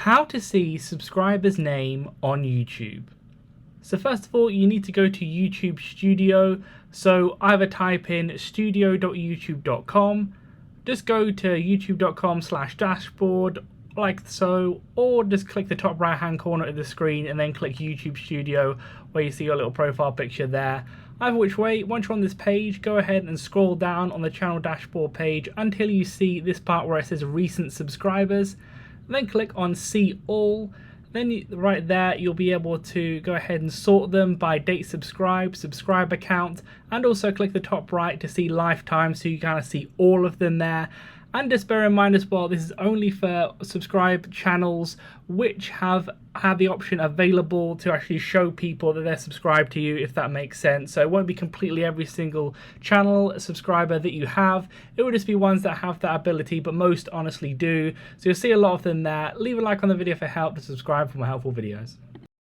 How to see subscriber's name on YouTube. So first of all, you need to go to YouTube Studio. So either type in studio.youtube.com, just go to youtube.com/dashboard like so, or just click the top right hand corner of the screen and then click YouTube Studio where you see your little profile picture there. Either which way, once you're on this page, go ahead and scroll down on the channel dashboard page until you see this part where it says recent subscribers. Then click on see all. Then right there you'll be able to go ahead and sort them by date subscribed, subscriber count, and also click the top right to see lifetime, so you kind of see all of them there. And just bear in mind as well, this is only for subscribed channels which have had the option available to actually show people that they're subscribed to you, if that makes sense. So it won't be completely every single channel subscriber that you have. It will just be ones that have that ability, but most honestly do. So you'll see a lot of them there. Leave a like on the video for help, to subscribe for more helpful videos.